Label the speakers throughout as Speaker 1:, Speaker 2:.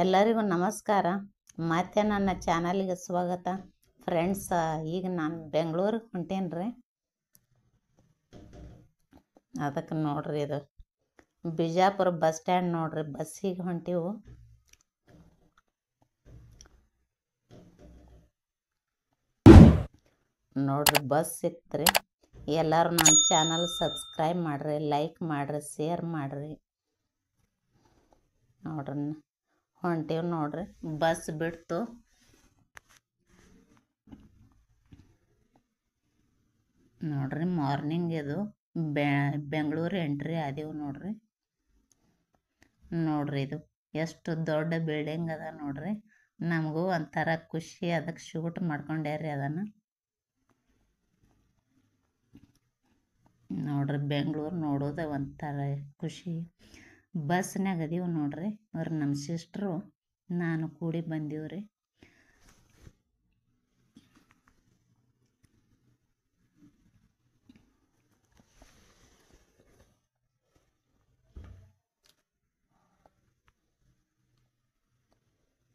Speaker 1: ಎಲ್ಲರಿಗೂ ನಮಸ್ಕಾರ. ಮತ್ತೆ ನನ್ನ ಚಾನಲ್ಗೆ ಸ್ವಾಗತ. ಫ್ರೆಂಡ್ಸ್, ಈಗ ನಾನು ಬೆಂಗಳೂರಿಗೆ ಹೊಂಟೇನ್ರಿ. ಅದಕ್ಕೆ ನೋಡ್ರಿ, ಇದು ಬಿಜಾಪುರ ಬಸ್ ಸ್ಟ್ಯಾಂಡ್ ನೋಡ್ರಿ. ಬಸ್ಸಿಗೆ ಹೊಂಟಿವು. ನೋಡ್ರಿ, ಬಸ್ ಸಿಕ್ತ್ರಿ. ಎಲ್ಲರೂ ನನ್ನ ಚಾನಲ್ ಸಬ್ಸ್ಕ್ರೈಬ್ ಮಾಡ್ರಿ, ಲೈಕ್ ಮಾಡ್ರಿ, ಶೇರ್ ಮಾಡ್ರಿ. ನೋಡ್ರಿ, ಹೊಂಟೀವಿ ನೋಡ್ರಿ. ಬಸ್ ಬಿಡ್ತು. ನೋಡ್ರಿ, ಮಾರ್ನಿಂಗ್ ಇದು ಬೆಂಗಳೂರು ಎಂಟ್ರಿ ಆದೀವಿ ನೋಡ್ರಿ. ನೋಡ್ರಿ, ಇದು ಎಷ್ಟು ದೊಡ್ಡ ಬಿಲ್ಡಿಂಗ್ ಅದ ನೋಡ್ರಿ. ನಮಗೂ ಒಂಥರ ಖುಷಿ. ಅದಕ್ಕೆ ಶೂಟ್ ಮಾಡ್ಕೊಂಡ್ಯಾರಿ ಅದನ್ನು. ನೋಡ್ರಿ, ಬೆಂಗಳೂರು ನೋಡೋದ ಒಂಥರ ಖುಷಿ. ಬಸ್ನಾಗ ಅದೀವಿ ನೋಡ್ರಿ. ಅವ್ರು ನಮ್ಮ ಸಿಸ್ಟ್ರು ನಾನು ಕೂಡಿ ಬಂದೀವ್ರಿ.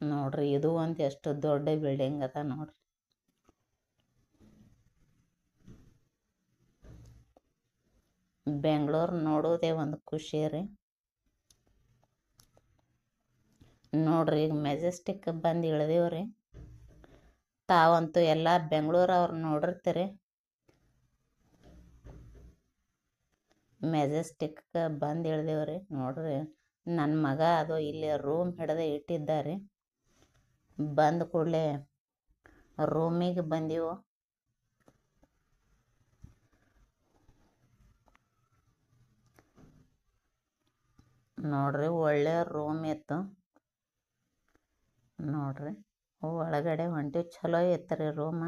Speaker 1: ನೋಡ್ರಿ, ಇದು ಒಂದು ಎಷ್ಟು ದೊಡ್ಡ ಬಿಲ್ಡಿಂಗ್ ಅದ ನೋಡ್ರಿ. ಬೆಂಗಳೂರು ನೋಡೋದೇ ಒಂದು ಖುಷಿ ರೀ. ನೋಡ್ರಿ, ಈಗ ಮೆಜೆಸ್ಟಿಕ್ ಬಂದು ಇಳ್ದೇವ್ರಿ. ತಾವಂತೂ ಎಲ್ಲ ಬೆಂಗಳೂರು ಅವ್ರು ನೋಡಿರ್ತೀರಿ. ಮೆಜೆಸ್ಟಿಕ್ ಬಂದು ಇಳ್ದೇವ್ರಿ. ನೋಡ್ರಿ, ನನ್ನ ಮಗ ಅದು ಇಲ್ಲಿ ರೂಮ್ ಹಿಡ್ದು ಇಟ್ಟಿದ್ದಾರೆ. ಬಂದ ಕೂಡಲೇ ರೂಮಿಗೆ ಬಂದೀವು. ನೋಡ್ರಿ, ಒಳ್ಳೆ ರೂಮ್ ಇತ್ತು ನೋಡ್ರಿ. ಒಳಗಡೆ ಹೊಂಟಿವಿ. ಚಲೋ ಇತ್ತು ರೀ ರೂಮ.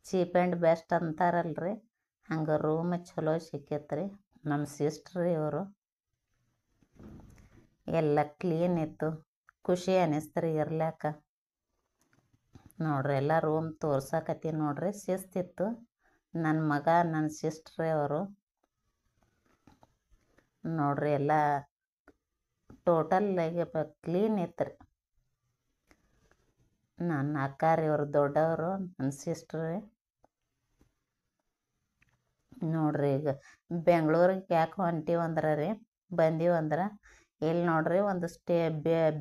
Speaker 1: ಚೀಪ್ ಆ್ಯಂಡ್ ಬೆಸ್ಟ್ ಅಂತಾರಲ್ರಿ, ಹಂಗೆ ರೂಮ್ ಚಲೋ ಸಿಕ್ಕೈತ್ರಿ. ನಮ್ಮ ಸಿಸ್ಟ್ರಿ ಇವರು. ಎಲ್ಲ ಕ್ಲೀನ್ ಇತ್ತು. ಖುಷಿ ಅನ್ನಿಸ್ತ್ರಿ ಇರ್ಲಾಕ. ನೋಡ್ರಿ, ಎಲ್ಲ ರೂಮ್ ತೋರ್ಸಕತ್ತಿ ನೋಡ್ರಿ. ಶಿಸ್ತಿತ್ತು. ನನ್ನ ಮಗ, ನನ್ನ ಸಿಸ್ಟ್ರಿ ಅವರು. ನೋಡ್ರಿ, ಎಲ್ಲ ಟೋಟಲ್ ಕ್ಲೀನ್ ಇತ್ತು. ನನ್ನ ಅಕ್ಕಾರಿ ಇವರು ದೊಡ್ಡವರು, ನನ್ನ ಸಿಸ್ಟ್ರಿ. ನೋಡ್ರಿ, ಈಗ ಬೆಂಗಳೂರಿಗೆ ಯಾಕೆ ಹೊಂಟೀವಂದ್ರೆ ರೀ, ಬಂದೀವಂದ್ರೆ ಇಲ್ಲಿ ನೋಡ್ರಿ ಒಂದು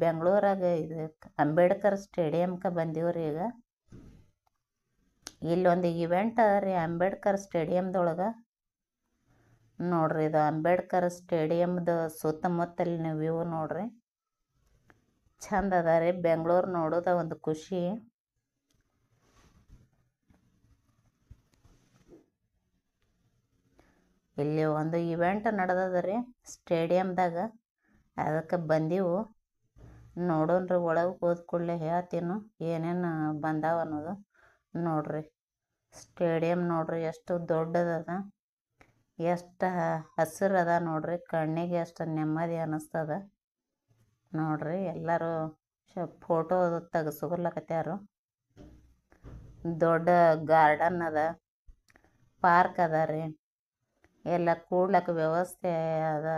Speaker 1: ಬೆಂಗಳೂರಾಗ ಇದು ಅಂಬೇಡ್ಕರ್ ಸ್ಟೇಡಿಯಮ್ಗೆ ಬಂದೀವ್ರಿ. ಈಗ ಇಲ್ಲೊಂದು ಇವೆಂಟ್ ಅದ ರೀ ಅಂಬೇಡ್ಕರ್ ಸ್ಟೇಡಿಯಮ್ದೊಳಗೆ. ನೋಡ್ರಿ, ಇದು ಅಂಬೇಡ್ಕರ್ ಸ್ಟೇಡಿಯಮ್ದು ಸುತ್ತಮುತ್ತಲಿನ ವ್ಯೂ ನೋಡ್ರಿ. ಚಂದ ಅದ ರೀ. ಬೆಂಗಳೂರು ನೋಡೋದ ಒಂದು ಖುಷಿ. ಇಲ್ಲಿ ಒಂದು ಇವೆಂಟ್ ನಡೆದದ ರೀ ಸ್ಟೇಡಿಯಮ್ದಾಗ. ಅದಕ್ಕೆ ಬಂದೀವು. ನೋಡೋಣ್ರಿ, ಒಳಗೆ ಹೋದ ಕೂಡಲೇ ಹೇಳ್ತೀನು ಏನೇನು ಬಂದಾವ ಅನ್ನೋದು. ನೋಡ್ರಿ, ಸ್ಟೇಡಿಯಮ್ ನೋಡ್ರಿ ಎಷ್ಟು ದೊಡ್ಡದದ, ಎಷ್ಟು ಹಸಿರು ಅದ ನೋಡ್ರಿ. ಕಣ್ಣಿಗೆ ಎಷ್ಟು ನೆಮ್ಮದಿ ಅನ್ನಿಸ್ತದ ನೋಡ್ರಿ. ಎಲ್ಲರೂ ಫೋಟೋ ತೆಗೆಸ್ಕೊಳಕತ್ಯಾರು. ದೊಡ್ಡ ಗಾರ್ಡನ್ ಅದ, ಪಾರ್ಕ್ ಅದ ರೀ. ಎಲ್ಲ ಕೂಡ್ಲಕ್ಕ ವ್ಯವಸ್ಥೆ ಅದ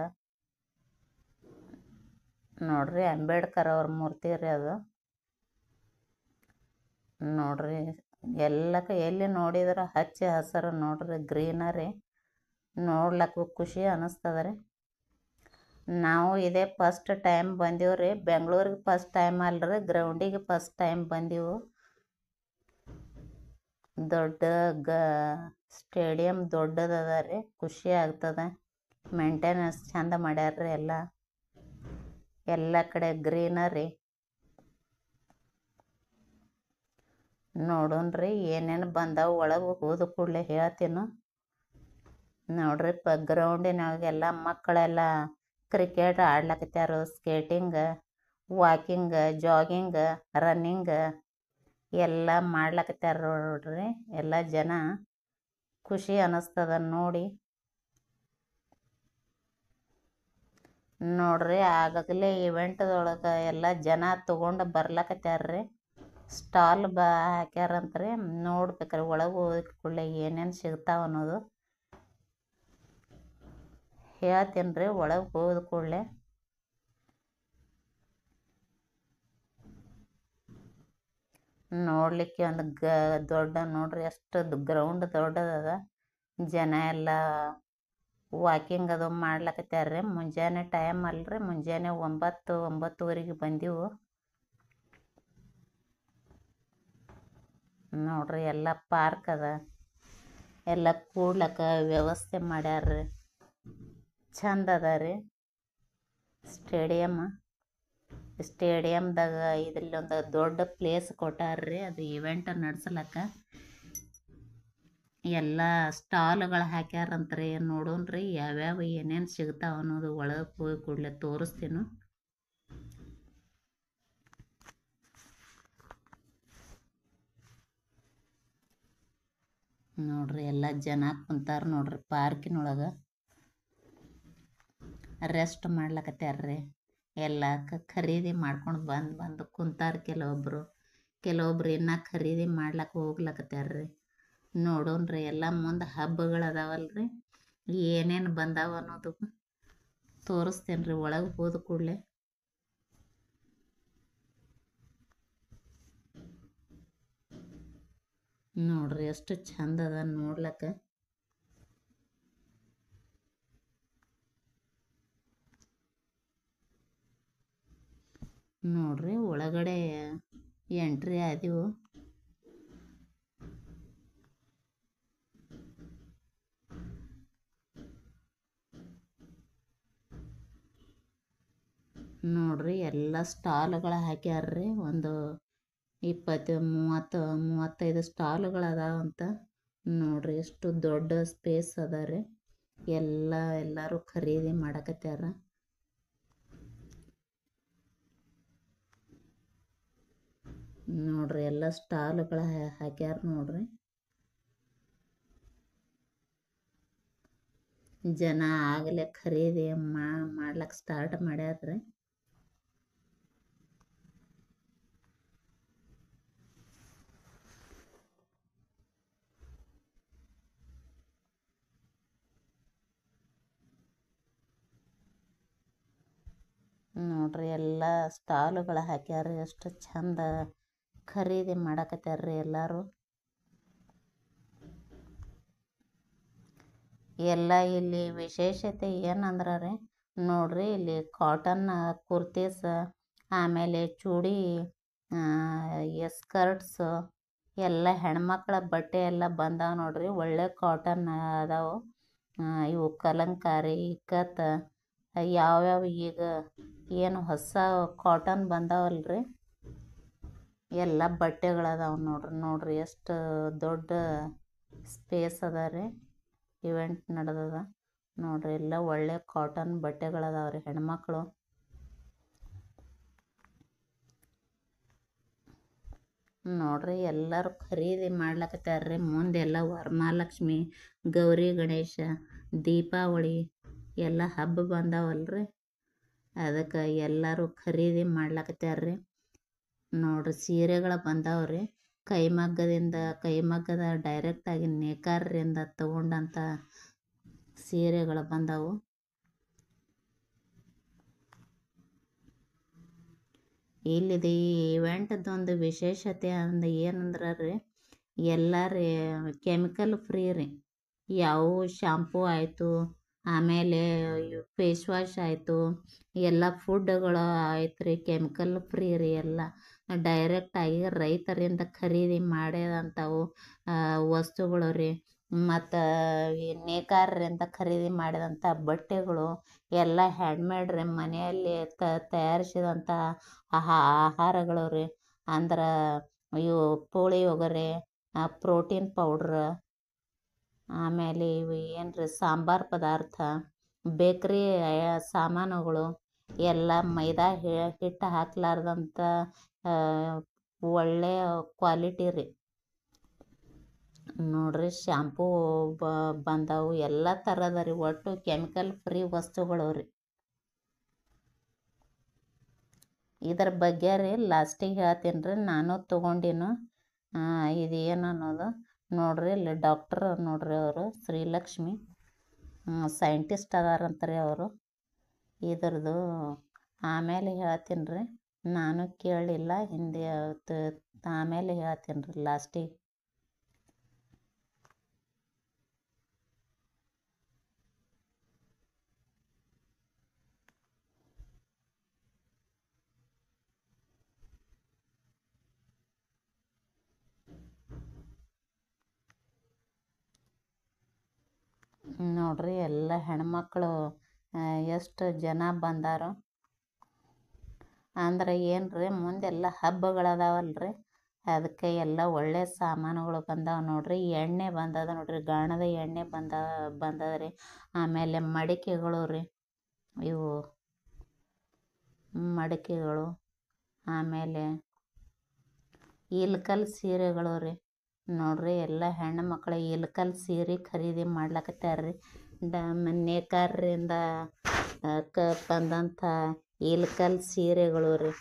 Speaker 1: ನೋಡ್ರಿ. ಅಂಬೇಡ್ಕರ್ ಅವ್ರ ಮೂರ್ತಿ ರೀ ಅದು. ನೋಡ್ರಿ, ಎಲ್ಲಕ್ಕ ಎಲ್ಲಿ ನೋಡಿದ್ರೆ ಹಚ್ಚ ಹಸಿರು ನೋಡ್ರಿ, ಗ್ರೀನರಿ. ನೋಡ್ಲಕ್ಕೂ ಖುಷಿ ಅನ್ನಿಸ್ತದ ರೀ. ನಾವು ಇದೇ ಫಸ್ಟ್ ಟೈಮ್ ಬಂದೀವ್ರಿ ಬೆಂಗಳೂರಿಗೆ. ಫಸ್ಟ್ ಟೈಮ್ ಅಲ್ರಿ, ಗ್ರೌಂಡಿಗೆ ಫಸ್ಟ್ ಟೈಮ್ ಬಂದೀವು. ದೊಡ್ಡ ಸ್ಟೇಡಿಯಮ್ ದೊಡ್ಡದದ ರೀ. ಖುಷಿ ಆಗ್ತದ. ಮೇಂಟೆನೆನ್ಸ್ ಚಂದ ಮಾಡ್ಯಾರ್ರಿ. ಎಲ್ಲ ಕಡೆ ಗ್ರೀನರಿ. ನೋಡೋಣ್ರಿ ಏನೇನು ಬಂದಾವ. ಒಳಗೆ ಹೋದ ಕೂಡಲೇ ಹೇಳ್ತೀನು. ನೋಡ್ರಿ, ಗ್ರೌಂಡಿನಾಗೆಲ್ಲ ಮಕ್ಕಳೆಲ್ಲ ಕ್ರಿಕೆಟ್ ಆಡ್ಲಕತ್ಯಾರು. ಸ್ಕೇಟಿಂಗ್, ವಾಕಿಂಗ್, ಜಾಗಿಂಗ್, ರನ್ನಿಂಗ್ ಎಲ್ಲ ಮಾಡ್ಲಕತ್ಯಾರ ನೋಡ್ರಿ. ಎಲ್ಲ ಜನ ಖುಷಿ ಅನ್ನಿಸ್ತದ ನೋಡಿ. ನೋಡ್ರಿ, ಆಗಾಗಲೇ ಇವೆಂಟ್ದೊಳಗೆ ಎಲ್ಲ ಜನ ತೊಗೊಂಡು ಬರ್ಲಕತ್ಯಾರ್ರಿ. ಸ್ಟಾಲ್ ಹಾಕ್ಯಾರಂತ್ರಿ. ನೋಡ್ಬೇಕ್ರಿ ಒಳಗೆ ಹೋದ ಕೂಡಲೇ ಏನೇನು ಸಿಗ್ತಾವ ಅನ್ನೋದು ಹೇಳ್ತೀನಿ ರೀ. ಒಳಗೆ ಹೋದ ಕೂಡಲೇ ನೋಡಲಿಕ್ಕೆ ಒಂದು ದೊಡ್ಡ ನೋಡ್ರಿ ಎಷ್ಟು ಗ್ರೌಂಡ್ ದೊಡ್ಡದದ. ಜನ ಎಲ್ಲ ವಾಕಿಂಗ್ ಅದು ಮಾಡ್ಲಕತ್ಯಾರ್ರಿ. ಮುಂಜಾನೆ ಟೈಮ್ ಅಲ್ರಿ, ಮುಂಜಾನೆ 9-9:30 ಬಂದೀವು ನೋಡ್ರಿ. ಎಲ್ಲ ಪಾರ್ಕ್ ಅದ, ಎಲ್ಲ ಕೂಡ್ಲಕ್ಕ ವ್ಯವಸ್ಥೆ ಮಾಡ್ಯಾರ್ರಿ. ಚಂದ ಅದ ರೀ ಸ್ಟೇಡಿಯಮ್ದಾಗ. ಇದ್ರಲ್ಲಿ ಒಂದು ದೊಡ್ಡ ಪ್ಲೇಸ್ ಕೊಟ್ಟಾರ್ರಿ ಅದು ಇವೆಂಟ್ ನಡ್ಸಲಕ್ಕ. ಎಲ್ಲ ಸ್ಟಾಲ್ಗಳು ಹಾಕ್ಯಾರಂತ್ರಿ. ನೋಡೋಣ್ರಿ ಯಾವ್ಯಾವ ಏನೇನು ಸಿಗ್ತಾವ ಅನ್ನೋದು ಒಳಗೆ ಹೋಗಿ ಕೂಡಲೇ ತೋರಿಸ್ತೀನಿ. ನೋಡ್ರಿ ಎಲ್ಲ ಜನ ಕುಂತಾರ ನೋಡ್ರಿ ಪಾರ್ಕಿನೊಳಗೆ ರೆಸ್ಟ್ ಮಾಡ್ಲಕತ್ಯಾರ್ರಿ. ಎಲ್ಲ ಖರೀದಿ ಮಾಡ್ಕೊಂಡು ಬಂದು ಕುಂತಾರ. ಕೆಲವೊಬ್ರು ಇನ್ನ ಖರೀದಿ ಮಾಡ್ಲಕ್ಕ ಹೋಗ್ಲಕತ್ಯಾರ್ರಿ. ನೋಡೋಣ್ರಿ ಎಲ್ಲ ಮುಂದೆ ಹಬ್ಬಗಳು ಅದಾವಲ್ರಿ, ಏನೇನು ಬಂದಾವ ಅನ್ನೋದು ತೋರಿಸ್ತೇನೆ ರೀ ಒಳಗೆ ಹೋದ ಕೂಡಲೇ. ನೋಡ್ರಿ ಎಷ್ಟು ಚಂದ ಅದ ನೋಡ್ಲಕ್ಕ. ನೋಡ್ರಿ ಒಳಗಡೆ ಎಂಟ್ರಿ ಆದೀವು. ನೋಡ್ರಿ ಎಲ್ಲ ಸ್ಟಾಲ್ಗಳು ಹಾಕ್ಯಾರ್ರಿ. ಒಂದು 20-30-35 ಸ್ಟಾಲ್ಗಳು ಅದಾವಂತ. ನೋಡ್ರಿ ಎಷ್ಟು ದೊಡ್ಡ ಸ್ಪೇಸ್ ಅದ ರೀ. ಎಲ್ಲರೂ ಖರೀದಿ ಮಾಡಕತ್ಯಾರ. ನೋಡ್ರಿ ಎಲ್ಲ ಸ್ಟಾಲ್ಗಳು ಹಾಕ್ಯಾರ ನೋಡ್ರಿ. ಜನ ಆಗಲೇ ಖರೀದಿ ಮಾಡ್ಲಕ್ಕೆ ಸ್ಟಾರ್ಟ್ ಮಾಡ್ಯಾರ್ರಿ. ನೋಡ್ರಿ ಎಲ್ಲ ಸ್ಟಾಲ್ಗಳು ಹಾಕ್ಯಾರ. ಎಷ್ಟು ಚಂದ ಖರೀದಿ ಮಾಡಕತ್ಯಾರ್ರಿ ಎಲ್ಲರೂ. ಎಲ್ಲ ಇಲ್ಲಿ ವಿಶೇಷತೆ ಏನಂದ್ರೆ ರೀ, ನೋಡ್ರಿ ಇಲ್ಲಿ ಕಾಟನ್ ಕುರ್ತೀಸ್, ಆಮೇಲೆ ಚೂಡಿ, ಸ್ಕರ್ಟ್ಸ್, ಎಲ್ಲ ಹೆಣ್ಮಕ್ಳ ಬಟ್ಟೆ ಎಲ್ಲ ಬಂದಾವ ನೋಡ್ರಿ. ಒಳ್ಳೆ ಕಾಟನ್ ಅದಾವು. ಇವು ಕಲಂಕಾರಿ, ಇಕ್ಕತ್, ಯಾವ್ಯಾವ ಈಗ ಏನು ಹೊಸ ಕಾಟನ್ ಬಂದಾವಲ್ರಿ, ಎಲ್ಲ ಬಟ್ಟೆಗಳದಾವ ನೋಡ್ರಿ. ಎಷ್ಟು ದೊಡ್ಡ ಸ್ಪೇಸ್ ಅದ ರೀ. ಇವೆಂಟ್ ನಡೆದದ ನೋಡ್ರಿ. ಎಲ್ಲ ಒಳ್ಳೆ ಕಾಟನ್ ಬಟ್ಟೆಗಳದಾವ್ರಿ ಹೆಣ್ಮಕ್ಳು. ನೋಡ್ರಿ ಎಲ್ಲರೂ ಖರೀದಿ ಮಾಡ್ಲಕತ್ಯಾರ್ರಿ. ಮುಂದೆಲ್ಲ ವರಮಹಾಲಕ್ಷ್ಮಿ, ಗೌರಿ ಗಣೇಶ, ದೀಪಾವಳಿ ಎಲ್ಲ ಹಬ್ಬ ಬಂದಾವಲ್ರಿ, ಅದಕ್ಕೆ ಎಲ್ಲರೂ ಖರೀದಿ ಮಾಡ್ಲಕತ್ಯಾರ್ರಿ. ನೋಡ್ರಿ ಸೀರೆಗಳು ಬಂದಾವ್ರಿ. ಕೈಮಗ್ಗದ ಡೈರೆಕ್ಟಾಗಿ ನೇಕಾರರಿಂದ ತಗೊಂಡಂಥ ಸೀರೆಗಳು ಬಂದಾವು. ಇಲ್ಲಿದು ಈ ಇವೆಂಟ್ದೊಂದು ವಿಶೇಷತೆ ಏನಂದ್ರೆ ರೀ, ಎಲ್ಲ ರೀ ಕೆಮಿಕಲ್ ಫ್ರೀ ರೀ. ಯಾವ ಶಾಂಪೂ ಆಯಿತು, ಆಮೇಲೆ ಫೇಸ್ ವಾಶ್ ಆಯಿತು, ಎಲ್ಲ ಫುಡ್ಗಳು ಆಯ್ತು ರೀ, ಕೆಮಿಕಲ್ ಫ್ರೀ ರೀ. ಎಲ್ಲ ಡೈರೆಕ್ಟಾಗಿ ರೈತರಿಂದ ಖರೀದಿ ಮಾಡಿದಂಥವು ವಸ್ತುಗಳು ರೀ. ಮತ್ತು ಈ ನೇಕಾರರಿಂದ ಖರೀದಿ ಮಾಡಿದಂಥ ಬಟ್ಟೆಗಳು ಎಲ್ಲ ಹ್ಯಾಂಡ್ಮೇಡ್ ರೀ. ಮನೆಯಲ್ಲಿ ತಯಾರಿಸಿದಂಥ ಆಹಾರಗಳು ರೀ. ಅಂದ್ರೆ ಇವು ಪುಳಿಯೋಗರೆ, ಪ್ರೋಟೀನ್ ಪೌಡ್ರ್, ಆಮೇಲೆ ಇವು ಏನು ರೀ ಸಾಂಬಾರು ಪದಾರ್ಥ, ಬೇಕ್ರಿ ಸಾಮಾನುಗಳು ಎಲ್ಲ ಮೈದಾ ಹಿಟ್ಟು ಹಾಕ್ಲಾರ್ದಂಥ ಒಳ್ಳೆಯ ಕ್ವಾಲಿಟಿ ರೀ. ನೋಡ್ರಿ ಶಾಂಪೂ ಬಂದಾವು. ಎಲ್ಲ ಥರದ ರೀ, ಒಟ್ಟು ಕೆಮಿಕಲ್ ಫ್ರೀ ವಸ್ತುಗಳು ರೀ. ಇದ್ರ ಬಗ್ಗೆ ರೀ ಲಾಸ್ಟಿಗೆ ಹೇಳ್ತೀನಿ ರೀ. ನಾನು ತೊಗೊಂಡಿನು ಇದು ಏನು ಅನ್ನೋದು ನೋಡ್ರಿ. ಇಲ್ಲಿ ಡಾಕ್ಟ್ರ್ ನೋಡ್ರಿ, ಅವರು ಶ್ರೀಲಕ್ಷ್ಮಿ ಸೈಂಟಿಸ್ಟ್ ಅದಾರಂತಾರೆ ಅವರು ಇದ್ರದ್ದು. ಆಮೇಲೆ ಹೇಳ್ತೀನಿ ರೀ, ನಾನು ಕೇಳಲಿಲ್ಲ ಹಿಂದೆ ಆಮೇಲೆ ಹೇಳ್ತೀನಿ ರೀ ಲಾಸ್ಟಿಗೆ. ನೋಡ್ರಿ ಎಲ್ಲ ಹೆಣ್ಮಕ್ಳು ಎಷ್ಟು ಜನ ಬಂದಾರೋ. ಅಂದ್ರೆ ಏನು ರೀ, ಮುಂದೆಲ್ಲ ಹಬ್ಬಗಳದಾವಲ್ರಿ, ಅದಕ್ಕೆ ಎಲ್ಲ ಒಳ್ಳೆ ಸಾಮಾನುಗಳು ಬಂದಾವ ನೋಡ್ರಿ. ಎಣ್ಣೆ ಬಂದದ ನೋಡ್ರಿ, ಗಾಣದ ಎಣ್ಣೆ ಬಂದದ ರೀ. ಆಮೇಲೆ ಮಡಿಕೆಗಳು ರೀ, ಇವು ಮಡಿಕೆಗಳು. ಆಮೇಲೆ ಇಲ್ಕಲ್ ಸೀರೆಗಳು ರೀ. ನೋಡ್ರಿ ಎಲ್ಲ ಹೆಣ್ಣು ಮಕ್ಕಳು ಇಲ್ಕಲ್ ಸೀರೆ ಖರೀದಿ ಮಾಡ್ಲಕತ್ಯಾರ್ರಿ. ನೇಕಾರರಿಂದ ಬಂದಂಥ ಇಲ್ಕಲ್ ಸೀರೆಗಳು ರೀ.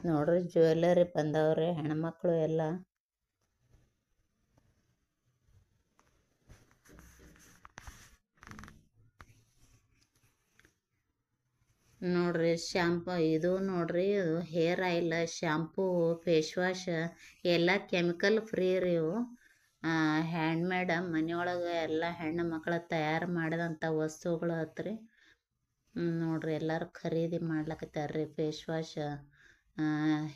Speaker 1: ನೋಡ್ರಿ ಜ್ಯುವೆಲ್ಲರಿ ಬಂದವ್ರಿ ಹೆಣ್ಮಕ್ಳು ಎಲ್ಲ. ನೋಡ್ರಿ ಶಾಂಪು, ಇದು ನೋಡ್ರಿ, ಇದು hair oil, shampoo, face wash ಎಲ್ಲ ಕೆಮಿಕಲ್ ಫ್ರೀ ರೀ. ಇವು ಹ್ಯಾಂಡ್ಮೇಡ್ ಮನೆಯೊಳಗೆ ಎಲ್ಲ ಹೆಣ್ಣು ಮಕ್ಕಳು ತಯಾರು ಮಾಡಿದಂಥ ವಸ್ತುಗಳು ಹತ್ರಿ. ನೋಡ್ರಿ ಎಲ್ಲರೂ ಖರೀದಿ ಮಾಡ್ಲಕತ್ತಾರ್ರಿ. ಫೇಸ್ ವಾಶ್,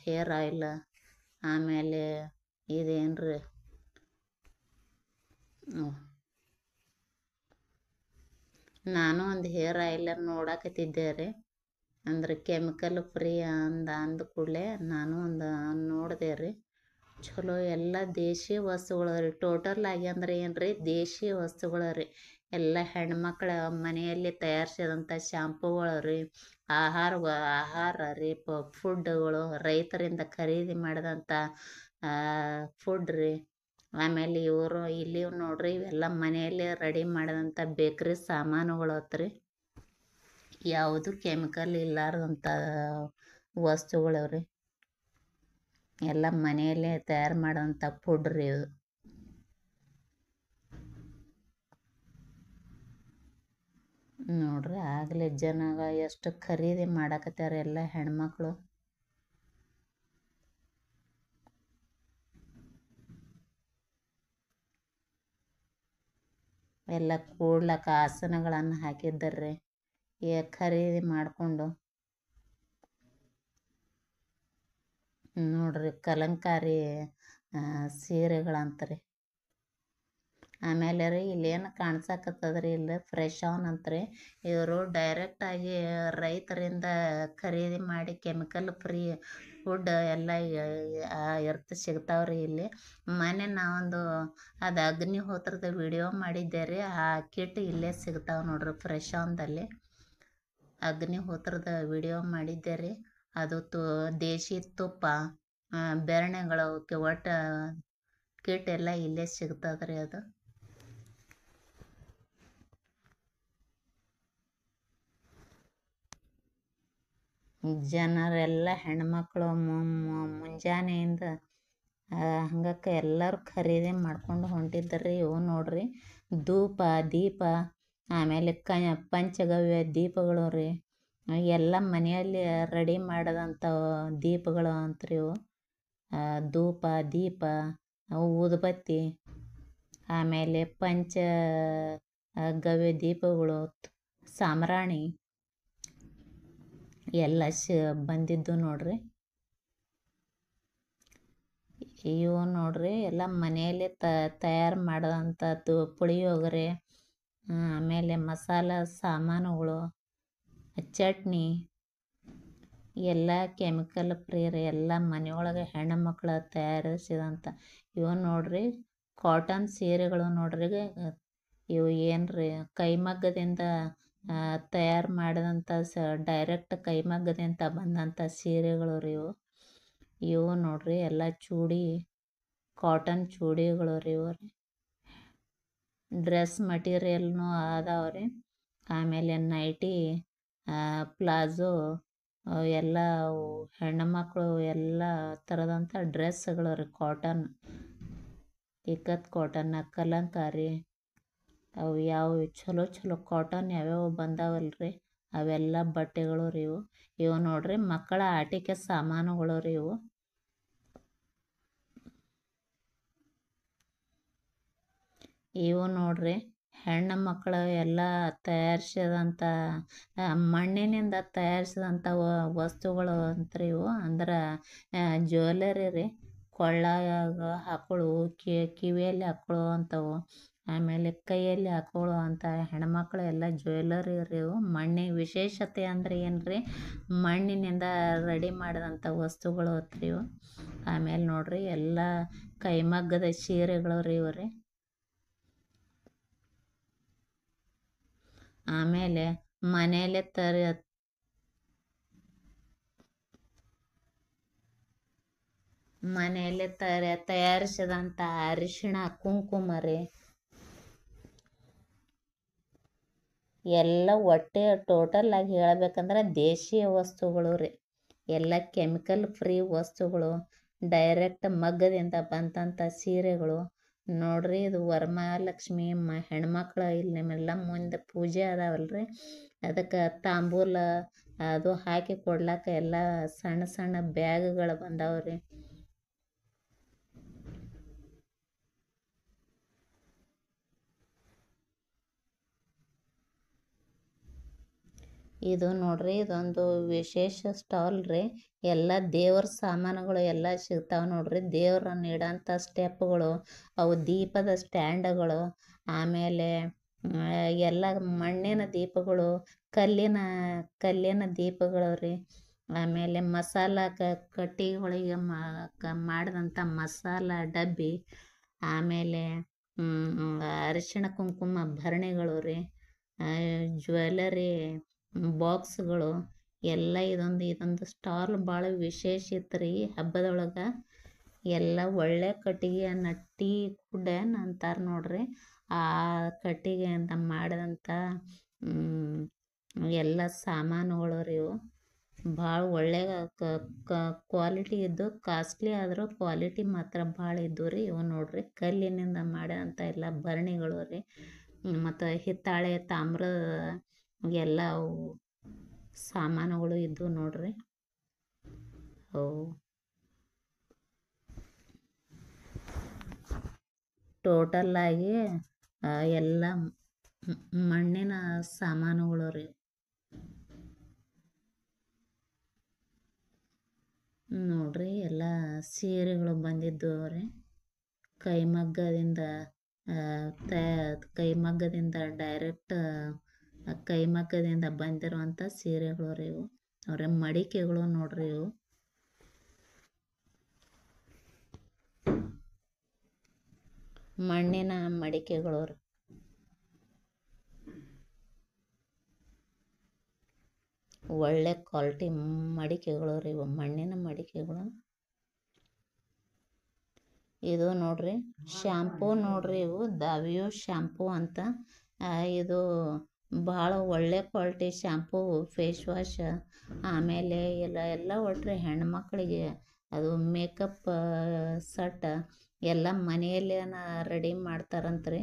Speaker 1: ಹೇರ್ ಆಯಿಲ್, ಆಮೇಲೆ ಇದೇನ್ರಿ, ನಾನು ಒಂದು ಹೇರ್ ಆಯಿಲ್ ನೋಡಕತ್ತಿದ್ದೆ ರೀ. ಅಂದ್ರೆ ಕೆಮಿಕಲ್ ಫ್ರೀ ಅಂದ ಕೂಡಲೇ ನಾನು ಒಂದು ನೋಡಿದೆ ರೀ. ಚಲೋ ಎಲ್ಲ ದೇಶಿ ವಸ್ತುಗಳು ರೀ. ಟೋಟಲ್ ಆಗಿ ಅಂದ್ರೆ ಏನು ರೀ, ದೇಶಿ ವಸ್ತುಗಳು ರೀ. ಎಲ್ಲ ಹೆಣ್ಮಕ್ಳ ಮನೆಯಲ್ಲಿ ತಯಾರಿಸಿದಂಥ ಶಾಂಪೂಗಳು ರೀ, ಆಹಾರ ರೀ, ಫುಡ್ಡುಗಳು, ರೈತರಿಂದ ಖರೀದಿ ಮಾಡಿದಂಥ ಫುಡ್ ರೀ. ಆಮೇಲೆ ಇವರು ಇಲ್ಲಿ ನೋಡ್ರಿ, ಇವೆಲ್ಲ ಮನೆಯಲ್ಲಿ ರೆಡಿ ಮಾಡಿದಂಥ ಬೇಕ್ರಿ ಸಾಮಾನುಗಳು ಹತ್ರಿ. ಯಾವುದು ಕೆಮಿಕಲ್ ಇಲ್ಲಾರ್ದಂಥ ವಸ್ತುಗಳು ರೀ. ಎಲ್ಲ ಮನೆಯಲ್ಲೇ ತಯಾರು ಮಾಡೋಂಥ ಫುಡ್ ರೀ ಇದು. ನೋಡ್ರಿ ಆಗಲೇ ಜನ ಎಷ್ಟು ಖರೀದಿ ಮಾಡಕತ್ತಾರೆ ಎಲ್ಲ ಹೆಣ್ಮಕ್ಳು. ಎಲ್ಲ ಕೂಡ್ಲಕ್ಕ ಆಸನಗಳನ್ನು ಹಾಕಿದ್ದಾರ್ರಿ ಖರೀದಿ ಮಾಡಿಕೊಂಡು. ನೋಡ್ರಿ ಕಲಂಕಾರಿ ಸೀರೆಗಳಂತ್ರಿ. ಆಮೇಲೆ ರೀ ಇಲ್ಲೇನು ಕಾಣ್ಸಕತ್ತದ್ರಿ, ಇಲ್ಲಿ ಫ್ರೆಶ್ ಆನ್ ಅಂತ್ರಿ. ಇವರು ಡೈರೆಕ್ಟಾಗಿ ರೈತರಿಂದ ಖರೀದಿ ಮಾಡಿ ಕೆಮಿಕಲ್ ಫ್ರೀ ಫುಡ್ ಎಲ್ಲ ಸಿಗ್ತಾವ್ರಿ ಇಲ್ಲಿ. ಮೊನ್ನೆ ನಾವೊಂದು ಅದು ಅಗ್ನಿಹೋತ್ರದ ವಿಡಿಯೋ ಮಾಡಿದ್ದೆ ರೀ. ಆ ಕಿಟ್ ಇಲ್ಲೇ ಸಿಗ್ತಾವೆ ನೋಡ್ರಿ ಫ್ರೆಶ್ ಆನ್ದಲ್ಲಿ. ಅಗ್ನಿಹೋತ್ರದ ವಿಡಿಯೋ ಮಾಡಿದ್ದೆ ರೀ. ಅದು ದೇಶಿ ತುಪ್ಪ, ಬೆರಣೆಗಳು, ಒಟ್ಟು ಕಿಟ್ ಎಲ್ಲ ಇಲ್ಲೇ ಸಿಗ್ತದ್ರಿ. ಅದು ಜನರೆಲ್ಲ ಹೆಣ್ಮಕ್ಳು ಮುಂಜಾನೆಯಿಂದ ಹಂಗಕ್ಕೆ ಎಲ್ಲರೂ ಖರೀದಿ ಮಾಡ್ಕೊಂಡು ಹೊಂಟಿದ್ರಿ. ಇವು ನೋಡ್ರಿ ಧೂಪ, ದೀಪ, ಆಮೇಲೆ ಪಂಚಗವ್ಯ ದೀಪಗಳು ರೀ. ಎಲ್ಲ ಮನೆಯಲ್ಲಿ ರೆಡಿ ಮಾಡಿದಂಥ ದೀಪಗಳು ಅಂತ್ರಿ ಇವು. ಧೂಪ, ದೀಪ, ಊದುಬತ್ತಿ, ಆಮೇಲೆ ಗವ್ಯ ದೀಪಗಳು, ಸಾಂಬ್ರಾಣಿ ಎಲ್ಲ ಬಂದಿದ್ದು ನೋಡ್ರಿ. ಇವು ನೋಡ್ರಿ ಎಲ್ಲ ಮನೆಯಲ್ಲೇ ತಯಾರು ಮಾಡೋದಂಥದ್ದು ಪುಳಿಯೋಗರೆ, ಆಮೇಲೆ ಮಸಾಲ ಸಾಮಾನುಗಳು, ಚಟ್ನಿ ಎಲ್ಲ ಕೆಮಿಕಲ್ ಫ್ರೀ ರೀ. ಎಲ್ಲ ಮನೆಯೊಳಗೆ ಹೆಣ್ಣು ಮಕ್ಕಳು ತಯಾರಿಸಿದಂಥ ಇವು ನೋಡ್ರಿ. ಕಾಟನ್ ಸೀರೆಗಳು ನೋಡ್ರಿ. ಇವು ಏನ್ರಿ ಕೈಮಗ್ಗದಿಂದ ತಯಾರು ಮಾಡಿದಂಥ ಡೈರೆಕ್ಟ್ ಕೈಮಗ್ಗದಿಂದ ಬಂದಂಥ ಸೀರೆಗಳು ರೀ ಇವು. ಇವು ನೋಡ್ರಿ ಎಲ್ಲ ಚೂಡಿ, ಕಾಟನ್ ಚೂಡಿಗಳು ರೀ ಇವು ರೀ. ಡ್ರೆಸ್ ಮಟೀರಿಯಲ್ನು ಅದಾವ್ರಿ. ಆಮೇಲೆ ನೈಟಿ, ಪ್ಲಾಜೋ, ಎಲ್ಲ ಹೆಣ್ಣುಮಕ್ಕಳು ಎಲ್ಲ ಥರದಂಥ ಡ್ರೆಸ್ಗಳು ರೀ. ಕಾಟನ್, ಇಕ್ಕತ್ ಕಾಟನ್, ಕಲಂಕಾರಿ, ಅವು ಯಾವ ಚಲೋ ಚಲೋ ಕಾಟನ್ ಯಾವ್ಯಾವ ಬಂದಾವಲ್ರಿ ಅವೆಲ್ಲ ಬಟ್ಟೆಗಳು ರೀ ಇವು. ಇವು ನೋಡ್ರಿ ಮಕ್ಕಳ ಆಟಿಕೆ ಸಾಮಾನುಗಳು ರೀ ಇವು. ಇವು ನೋಡ್ರಿ ಹೆಣ್ಣು ಮಕ್ಕಳು ಎಲ್ಲ ತಯಾರಿಸಿದಂಥ ಮಣ್ಣಿನಿಂದ ತಯಾರಿಸಿದಂಥ ವಸ್ತುಗಳು ಅಂತ್ರಿ ಇವು. ಅಂದ್ರೆ ಜ್ಯುವೆಲರಿ ರೀ. ಕೊಳ್ಳಾಗ ಹಾಕೊಳ್ಳು, ಕಿವಿಯಲ್ಲಿ ಹಾಕೊಳ್ಳೋ ಅಂಥವು, ಆಮೇಲೆ ಕೈಯಲ್ಲಿ ಹಾಕೊಳ್ಳೋ ಅಂಥ ಹೆಣ್ಮಕ್ಳು ಎಲ್ಲ ಜ್ಯುವೆಲರಿ ರೀ ಇವು. ಮಣ್ಣಿನ ವಿಶೇಷತೆ ಅಂದರೆ ಏನು ರೀ, ಮಣ್ಣಿನಿಂದ ರೆಡಿ ಮಾಡಿದಂಥ ವಸ್ತುಗಳು ರೀ ಇವು. ಆಮೇಲೆ ನೋಡ್ರಿ ಎಲ್ಲ ಕೈಮಗ್ಗದ ಸೀರೆಗಳು ರೀ ಇವು ರೀ. ಆಮೇಲೆ ಮನೆಯಲ್ಲೇ ತಯಾರಿಸಿದಂಥ ಅರಿಶಿಣ, ಕುಂಕುಮ ರೀ. ಎಲ್ಲ ಒಟ್ಟೆ ಟೋಟಲ್ ಆಗಿ ಹೇಳ್ಬೇಕಂದ್ರೆ ದೇಶೀಯ ವಸ್ತುಗಳು ರೀ. ಎಲ್ಲ ಕೆಮಿಕಲ್ ಫ್ರೀ ವಸ್ತುಗಳು, ಡೈರೆಕ್ಟ್ ಮಗ್ಗದಿಂದ ಬಂದಂಥ ಸೀರೆಗಳು ನೋಡ್ರಿ. ಇದು ವರಮಹಾಲಕ್ಷ್ಮಿ ಹೆಣ್ಮಕ್ಳು ಇಲ್ಲಿ ನಿಮ್ಮೆಲ್ಲ ಮುಂದೆ ಪೂಜೆ ಅದಾವಲ್ರಿ, ಅದಕ್ಕೆ ತಾಂಬೂಲ ಅದು ಹಾಕಿ ಕೊಡ್ಲಾಕ ಎಲ್ಲ ಸಣ್ಣ ಸಣ್ಣ ಬ್ಯಾಗ್ಗಳು ಬಂದಾವ್ರಿ. ಇದು ನೋಡ್ರಿ ಇದೊಂದು ವಿಶೇಷ ಸ್ಟಾಲ್ ರೀ. ಎಲ್ಲ ದೇವ್ರ ಸಾಮಾನುಗಳು ಎಲ್ಲ ಸಿಗ್ತಾವೆ ನೋಡ್ರಿ. ದೇವ್ರನ್ನ ಇಡೋಂಥ ಸ್ಟೆಪ್ಗಳು, ಅವು ದೀಪದ ಸ್ಟ್ಯಾಂಡ್ಗಳು, ಆಮೇಲೆ ಎಲ್ಲ ಮಣ್ಣಿನ ದೀಪಗಳು, ಕಲ್ಲಿನ ದೀಪಗಳು ರೀ. ಆಮೇಲೆ ಮಸಾಲ ಕಟ್ಟಿಗಳಿಗೆ ಮಾಡಿದಂಥ ಮಸಾಲ ಡಬ್ಬಿ, ಆಮೇಲೆ ಅರಿಶಿಣ ಕುಂಕುಮ ಭರಣಿಗಳು ರೀ, ಜ್ಯುವೆಲರಿ ಬಾಕ್ಸ್ಗಳು ಎಲ್ಲ. ಇದೊಂದು ಸ್ಟಾಲ್ ಭಾಳ ವಿಶೇಷ ಇತ್ತು ರೀ ಹಬ್ಬದೊಳಗೆ. ಎಲ್ಲ ಒಳ್ಳೆ ಕಟ್ಟಿಗೆಯನ್ನು ಟೀ ಕುಡ್ ಅಂತಾರೆ ನೋಡ್ರಿ, ಆ ಕಟ್ಟಿಗೆಯಿಂದ ಮಾಡಿದಂಥ ಎಲ್ಲ ಸಾಮಾನುಗಳು ರೀ ಇವು. ಭಾಳ ಒಳ್ಳೆ ಕ್ವಾಲಿಟಿ ಇದ್ದು, ಕಾಸ್ಟ್ಲಿ ಆದರೂ ಕ್ವಾಲಿಟಿ ಮಾತ್ರ ಭಾಳ ಇದ್ದು ರೀ ಇವು ನೋಡ್ರಿ. ಕಲ್ಲಿನಿಂದ ಮಾಡಿದಂಥ ಎಲ್ಲ ಭರಣಿಗಳು ರೀ. ಮತ್ತು ಹಿತ್ತಾಳೆ, ತಾಮ್ರ ಎಲ್ಲ ಅವು ಸಾಮಾನುಗಳು ಇದ್ದು ನೋಡ್ರಿ. ಅವು ಟೋಟಲ್ಲಾಗಿ ಎಲ್ಲ ಮಣ್ಣಿನ ಸಾಮಾನುಗಳು ರೀ. ನೋಡ್ರಿ ಎಲ್ಲ ಸೀರೆಗಳು ಬಂದಿದ್ದು ರೀ. ಕೈಮಗ್ಗದಿಂದ ಡೈರೆಕ್ಟ್ ಕೈಮಗ್ಗದಿಂದ ಬಂದಿರುವಂಥ ಸೀರೆಗಳು ರೀ ಇವು. ಅವ್ರ ಮಡಿಕೆಗಳು ನೋಡ್ರಿ ಇವು. ಮಣ್ಣಿನ ಮಡಿಕೆಗಳು ರೀ. ಒಳ್ಳೆ ಕ್ವಾಲಿಟಿ ಮಡಿಕೆಗಳು ರೀ ಇವು, ಮಣ್ಣಿನ ಮಡಿಕೆಗಳು. ಇದು ನೋಡ್ರಿ ಶ್ಯಾಂಪೂ ನೋಡ್ರಿ, ಇವು ದಾವಿಯೋ ಶ್ಯಾಂಪೂ ಅಂತ. ಇದು ಭಾಳ ಒಳ್ಳೆ ಕ್ವಾಲಿಟಿ ಶ್ಯಾಂಪೂ, ಫೇಸ್ ವಾಶ್. ಆಮೇಲೆ ಎಲ್ಲ ಒಟ್ಟರೆ ಹೆಣ್ಮಕ್ಳಿಗೆ ಅದು ಮೇಕಪ್ ಸೆಟ್ ಎಲ್ಲ ಮನೆಯಲ್ಲೇ ರೆಡಿ ಮಾಡ್ತಾರಂತ್ರಿ.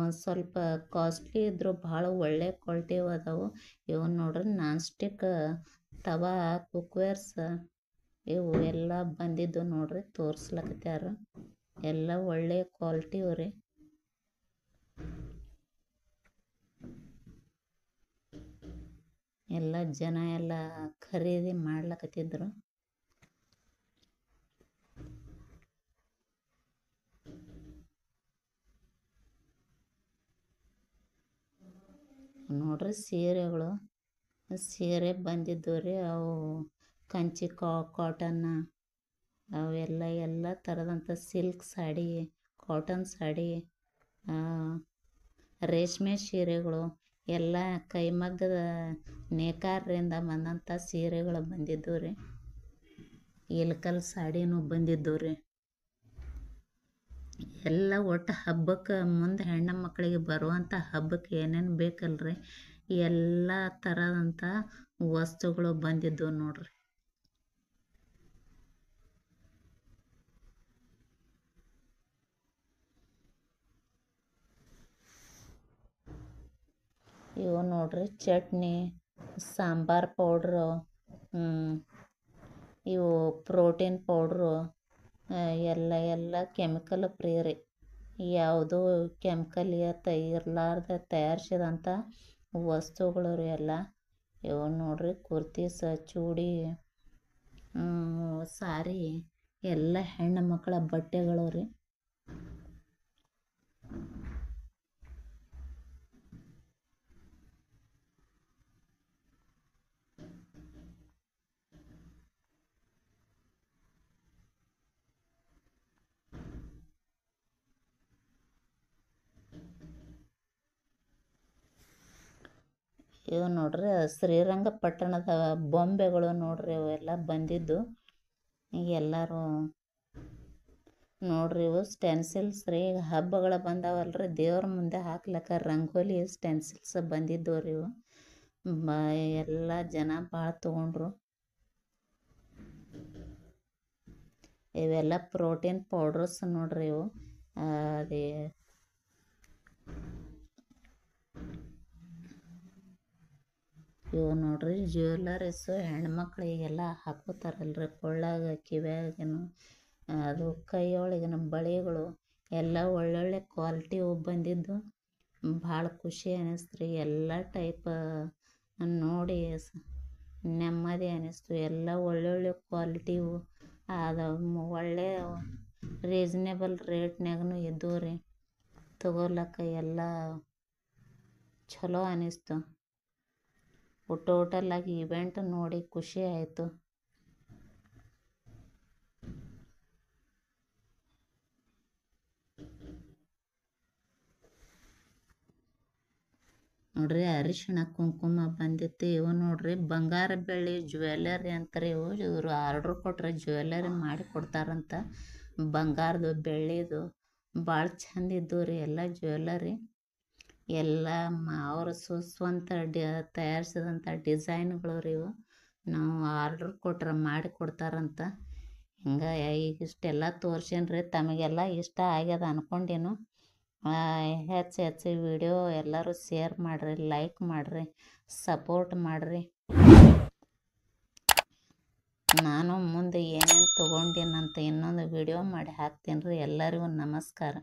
Speaker 1: ಒಂದು ಸ್ವಲ್ಪ ಕಾಸ್ಟ್ಲಿ ಇದ್ದರೂ ಭಾಳ ಒಳ್ಳೆ ಕ್ವಾಲಿಟಿ ಅದಾವು ಇವು ನೋಡ್ರಿ. ನಾನ್ ಸ್ಟಿಕ್ ತವಾ, ಕುಕ್ವೇರ್ಸ್ ಇವು ಎಲ್ಲ ಬಂದಿದ್ದು ನೋಡ್ರಿ, ತೋರಿಸ್ಲಕತ್ಯಾರ. ಎಲ್ಲ ಒಳ್ಳೆ ಕ್ವಾಲಿಟಿ ರೀ. ಎಲ್ಲ ಜನ ಎಲ್ಲ ಖರೀದಿ ಮಾಡ್ಲಕತ್ತಿದ್ರು. ನೋಡ್ರಿ ಸೀರೆಗಳು, ಸೀರೆ ಬಂದಿದ್ದು ರೀ. ಅವು ಕಂಚಿ ಕಾಟನ್, ಅವೆಲ್ಲ ಥರದಂಥ ಸಿಲ್ಕ್ ಸಾಡಿ, ಕಾಟನ್ ಸಾಡಿ, ರೇಷ್ಮೆ ಸೀರೆಗಳು, ಎಲ್ಲ ಕೈಮಗ್ಗದ ನೇಕಾರರಿಂದ ಬಂದಂಥ ಸೀರೆಗಳು ಬಂದಿದ್ದು ರೀ. ಇಲ್ಕಲ್ ಸಾಡಿನೂ ಬಂದಿದ್ದು ರೀ. ಎಲ್ಲ ಒಟ್ಟು ಹಬ್ಬಕ್ಕೆ ಮುಂದೆ ಹೆಣ್ಣು ಮಕ್ಕಳಿಗೆ ಬರುವಂಥ ಹಬ್ಬಕ್ಕೆ ಏನೇನು ಬೇಕಲ್ರಿ ಎಲ್ಲ ಥರದಂಥ ವಸ್ತುಗಳು ಬಂದಿದ್ದು ನೋಡ್ರಿ. ಇವು ನೋಡ್ರಿ ಚಟ್ನಿ, ಸಾಂಬಾರ್ ಪೌಡ್ರು, ಇವು ಪ್ರೋಟೀನ್ ಪೌಡ್ರು, ಎಲ್ಲ ಕೆಮಿಕಲ್ ಫ್ರೀ ರೀ. ಯಾವುದೂ ಕೆಮಿಕಲ್ ಇರಲಾರ್ದೆ ತಯಾರಿಸಿದಂಥ ವಸ್ತುಗಳು ರೀ ಎಲ್ಲ. ಇವು ನೋಡ್ರಿ ಕುರ್ತೀಸ್, ಚೂಡಿ, ಸಾರಿ ಎಲ್ಲ ಹೆಣ್ಣು ಮಕ್ಕಳ ಬಟ್ಟೆಗಳು ರೀ. ಇವು ನೋಡ್ರಿ ಶ್ರೀರಂಗಪಟ್ಟಣದ ಬೊಂಬೆಗಳು ನೋಡ್ರಿ. ಅವೆಲ್ಲ ಬಂದಿದ್ದು ಎಲ್ಲರೂ ನೋಡ್ರಿ. ಇವು ಸ್ಟೆನ್ಸಿಲ್ಸ್ ರೀ. ಈಗ ಹಬ್ಬಗಳು ಬಂದಾವಲ್ರಿ, ದೇವ್ರ ಮುಂದೆ ಹಾಕ್ಲಕ್ಕ ರಂಗೋಲಿ ಸ್ಟೆನ್ಸಿಲ್ಸ್ ಬಂದಿದ್ದು ರೀ. ಇವು ಎಲ್ಲ ಜನ ಭಾಳ ತೊಗೊಂಡ್ರು. ಇವೆಲ್ಲ ಪ್ರೋಟೀನ್ ಪೌಡ್ರಸ್ ನೋಡ್ರಿ. ಇವು ಅದೇ ಇವು ನೋಡ್ರಿ ಜ್ಯುವೆಲರೀಸು ಹೆಣ್ಮಕ್ಳಿಗೆಲ್ಲ ಹಾಕೋತಾರಲ್ರಿ, ಕೊಳ್ಳಾಗ, ಕಿವ್ಯಾಗೇನು, ಅದು ಕೈಯೊಳಗಿನ ಬಳೆಗಳು ಎಲ್ಲ ಒಳ್ಳೊಳ್ಳೆ ಕ್ವಾಲಿಟಿವು ಬಂದಿದ್ದು ಭಾಳ ಖುಷಿ ಅನ್ನಿಸ್ತು. ಎಲ್ಲ ಟೈಪ್ ನೋಡಿ ನೆಮ್ಮದಿ ಅನ್ನಿಸ್ತು. ಎಲ್ಲ ಒಳ್ಳೊಳ್ಳೆ ಕ್ವಾಲಿಟಿವು ಅದು ಒಳ್ಳೆ ರೀಸನೇಬಲ್ ರೇಟ್ನಾಗೂ ಇದ್ದವು ರೀ. ತಗೋಲಕ್ಕ ಎಲ್ಲ ಚಲೋ ಅನ್ನಿಸ್ತು. ಟೋಟಲಾಗಿ ಇವೆಂಟ್ ನೋಡಿ ಖುಷಿ ಆಯಿತು. ನೋಡ್ರಿ ಅರಿಶಿಣ ಕುಂಕುಮ ಬಂದಿತ್ತು. ಇವು ನೋಡ್ರಿ ಬಂಗಾರ ಬೆಳ್ಳಿ ಜ್ಯುವೆಲ್ಲರಿ ಅಂತಾರೆ. ಇವರು ಆರ್ಡ್ರ್ ಕೊಟ್ರೆ ಜ್ಯುವೆಲ್ಲರಿ ಮಾಡಿ ಕೊಡ್ತಾರಂತ. ಬಂಗಾರದು ಬೆಳ್ಳಿದು ಭಾಳ ಚಂದ ಇದ್ದು ರೀ ಎಲ್ಲ ಜ್ಯುವೆಲ್ಲರಿ. ಎಲ್ಲ ಅವರು ಸ್ವಂತ ತಯಾರಿಸಿದಂಥ ಡಿಸೈನ್ಗಳು ರೀ ಇವು. ನಾವು ಆರ್ಡ್ರ್ ಕೊಟ್ರೆ ಮಾಡಿ ಕೊಡ್ತಾರಂತ. ಹಿಂಗೆ ಈಗ ಇಷ್ಟೆಲ್ಲ ತೋರ್ಸೇನ್ರಿ. ತಮಗೆಲ್ಲ ಇಷ್ಟ ಆಗ್ಯದ ಅನ್ಕೊಂಡೇನು. ಹೆಚ್ಚು ವಿಡಿಯೋ ಎಲ್ಲರೂ ಶೇರ್ ಮಾಡಿರಿ, ಲೈಕ್ ಮಾಡಿರಿ, ಸಪೋರ್ಟ್ ಮಾಡಿರಿ. ನಾನು ಮುಂದೆ ಏನೇನು ತೊಗೊಂಡೇನಂತ ಇನ್ನೊಂದು ವಿಡಿಯೋ ಮಾಡಿ ಹಾಕ್ತೀನಿ ರೀ. ಎಲ್ಲರಿಗೂ ನಮಸ್ಕಾರ.